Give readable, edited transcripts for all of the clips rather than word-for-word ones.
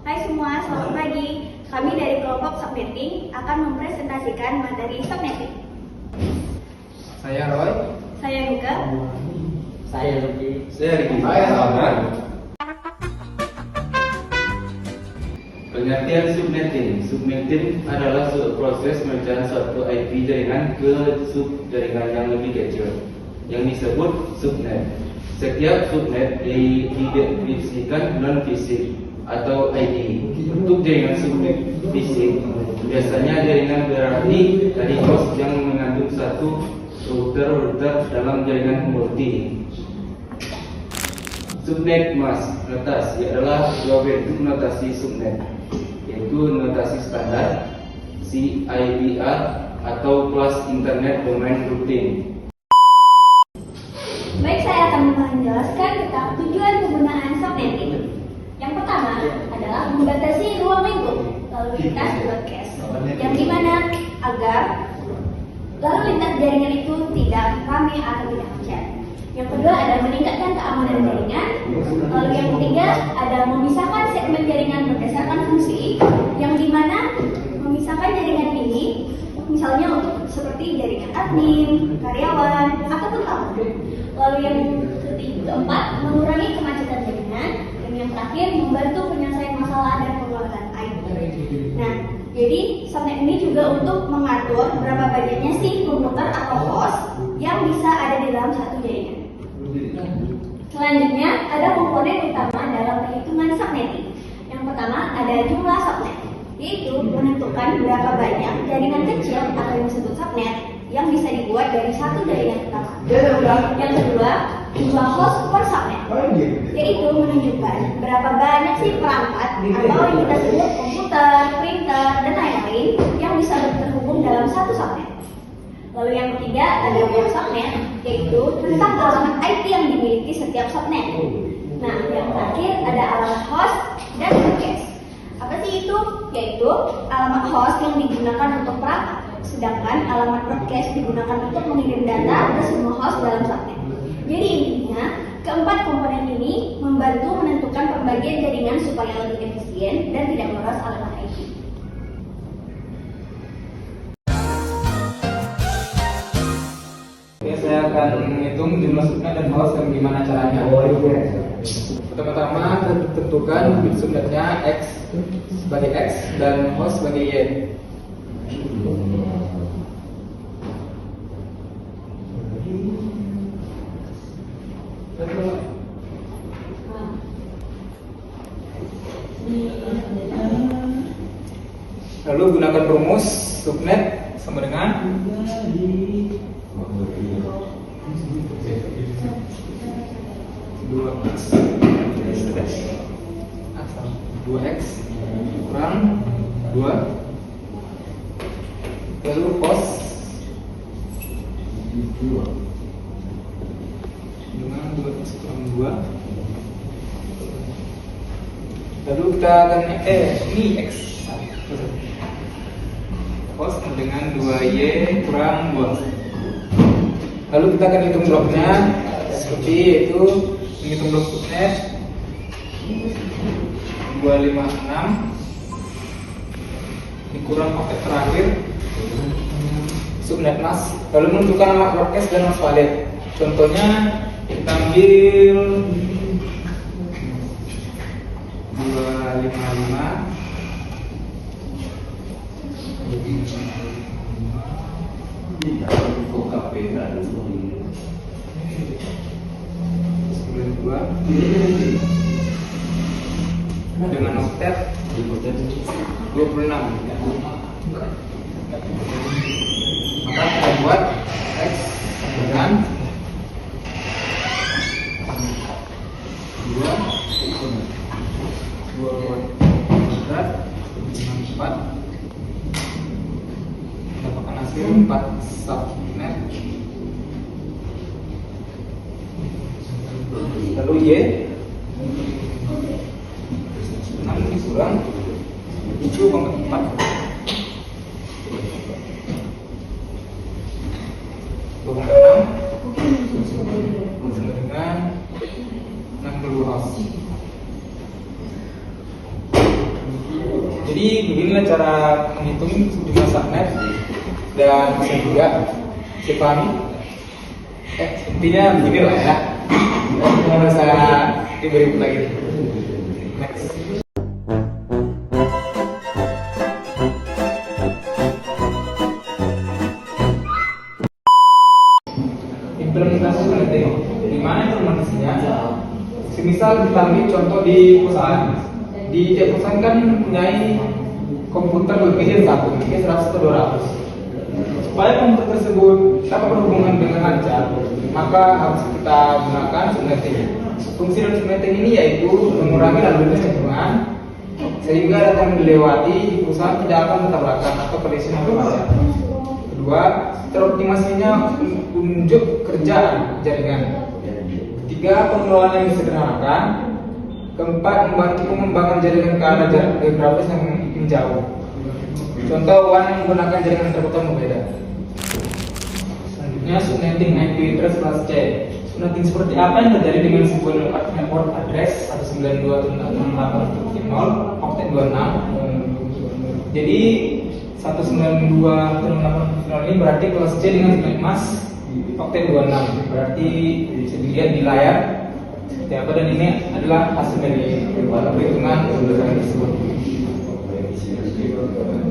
Hai semua, selamat pagi. Kami dari kelompok subnetting akan mempresentasikan materi subnetting. Saya Roy. Saya Nuka. Saya Luki. Saya Riki. Saya Salman. Pengertian subnetting. Subnetting adalah proses memecahan suatu IP jaringan ke subjaringan yang lebih kecil, yang disebut subnet. Setiap subnet didefinisikan non-fisik atau ID. Untuk jaringan subnet fisik, biasanya jaringan berarti dari host yang mengandung satu router dalam jaringan multi. Subnet mask notasi adalah dua bentuk notasi subnet, yaitu notasi standar CIDR atau Class Internet Domain Routing. Baik, saya akan menjelaskan tentang tujuan penggunaan subnetting. Yang pertama adalah membatasi ruang lingkup lalu lintas broadcast, yang dimana agar lalu lintas jaringan itu tidak rame atau tidak pecah. Yang kedua adalah meningkatkan keamanan jaringan. Lalu yang ketiga adalah memisahkan segmen jaringan berdasarkan fungsi, yang dimana memisahkan jaringan ini misalnya untuk seperti jaringan admin, karyawan, ataupun tamu. Lalu yang keempat, mengurangi kemacetan jaringan. Dan yang terakhir, membantu penyelesaian masalah dan pengelolaan IP. Nah, jadi subnet ini juga untuk mengatur berapa banyaknya sih komputer atau host yang bisa ada di dalam satu jaringan. Selanjutnya, ada komponen utama dalam perhitungan subnetting. Yang pertama ada jumlah subnet, yaitu menentukan berapa banyak jaringan kecil atau yang disebut subnet yang bisa dibuat dari satu jaringan utama. Yang kedua, jumlah host per subnet, yaitu menunjukkan berapa banyak sih perangkat atau yang kita sebut komputer, printer, dan lain-lain yang bisa terhubung dalam satu subnet. Lalu yang ketiga ada web subnet, yaitu tentang alamat IP yang dimiliki setiap subnet. Nah, yang terakhir ada alamat host dan broadcast. Apa sih itu? Yaitu alamat host yang digunakan untuk perangkat, sedangkan alamat broadcast digunakan untuk mengirim data ke semua host dalam subnet. Jadi intinya, keempat komponen ini membantu menentukan pembagian jaringan supaya lebih efisien dan tidak menguras alamat IP. Oke, saya akan menghitung jumlah subnet dan host dan gimana caranya. Pertama-tama tentukan subnetnya X sebagai X dan host sebagai Y. Lalu gunakan rumus subnet sama dengan 2x kurang 2, lalu host dengan 2x kurang 2, lalu kita akan ini x, host dengan 2y kurang 2. Lalu kita akan hitung bloknya seperti itu, menghitung blok subnet 256 dikurang paket terakhir subnet mask, lalu menentukan alamat broadcast dan mask valid. Contohnya kita ambil 255 dengan oktet 26. Maka kita buat X dengan 2 kuadrat 4, mendapatkan hasil 4 subnet. Lalu Y 6 dikurang 7 pangkat 4 2,6 sama dengan 60 house. Jadi beginilah cara menghitung jumlah subnet dan bisa juga dipahami. Intinya beginilah ya. Nggak usah diberi lagi. Next. Implementasi penting. Gimana implementasinya? Semisal kita ambil contoh di perusahaan. Di tiap perusahaan kan mempunyai komputer lebih dari satu, mungkin 100 atau 200. Supaya komputer tersebut dapat berhubungan dengan lancar, maka harus kita gunakan subnetting. Fungsi dari subnetting ini yaitu mengurangi lalu lintas lingkungan sehingga data yang dilewati di perusahaan tidak akan bertabrakan atau kolisi informasi. Kedua, teroptimasinya unjuk kerjaan jaringan. Tiga, pengelolaan yang disederhanakan. Keempat, membantu pengembangan jaringan ke arah jarak geografis yang menjauh. Contoh WAN yang menggunakan jaringan terputar berbeda. Selanjutnya, subnetting IP address kelas C. Subnetting seperti apa yang terjadi dengan sebuah network address 192.168.0 oktet 26. Jadi 192.168.0 ini berarti kelas C dengan subnet mask oktet 26. Berarti bisa dilihat di layar seperti apa, dan ini adalah hasil dari perhitungan tersebut.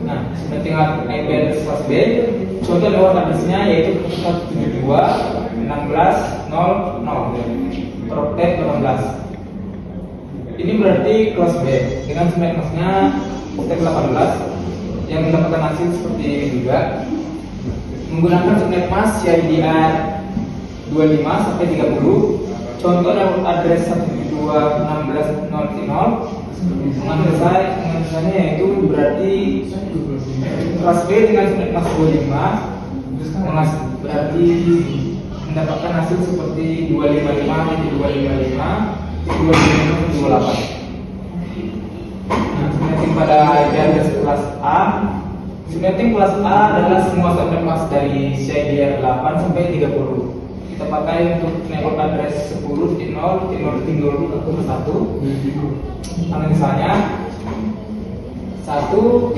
Nah, subnetting IP address kelas B, contoh lewat addressnya yaitu 172.16.0.0 per oktet 18. Ini berarti kelas B dengan subnet masknya oktet 18 yang mendapatkan hasil seperti ini juga. Menggunakan subnet mask CIDR 25 sampai 30. Contoh lewat address 172.16.0.0. Pengantarnya yaitu berarti kelas B dengan subnet mask 25 berarti mendapatkan hasil seperti 255.255.255.28. Nah, subnetting pada address kelas A. Subnetting kelas A adalah semua subnet mask dari CIDR 8 sampai 30. Kita pakai untuk network address 10.0.0.0.1. Misalnya 1.0.0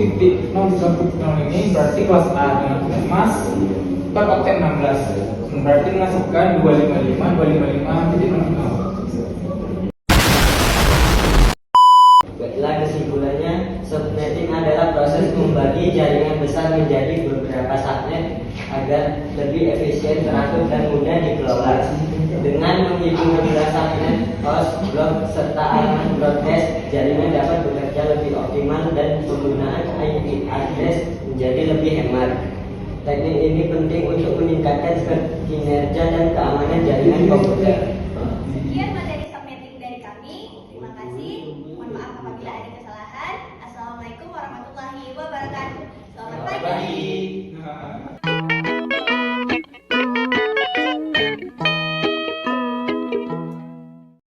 ini berarti kelas A dengan subnet mask per oktet 16. Berarti menghasilkan 255.255.0. Baiklah, kesimpulannya, subnetting adalah proses membagi jaringan besar menjadi beberapa subnet agar lebih efisien, teratur, dan mudah dikelola. Dengan menghitung jumlah subnet, host, blok, serta alamat broadcast, jaringan dapat bekerja lebih optimal dan penggunaan IP address menjadi lebih hemat. Teknik ini penting untuk meningkatkan kinerja dan keamanan jaringan komputer.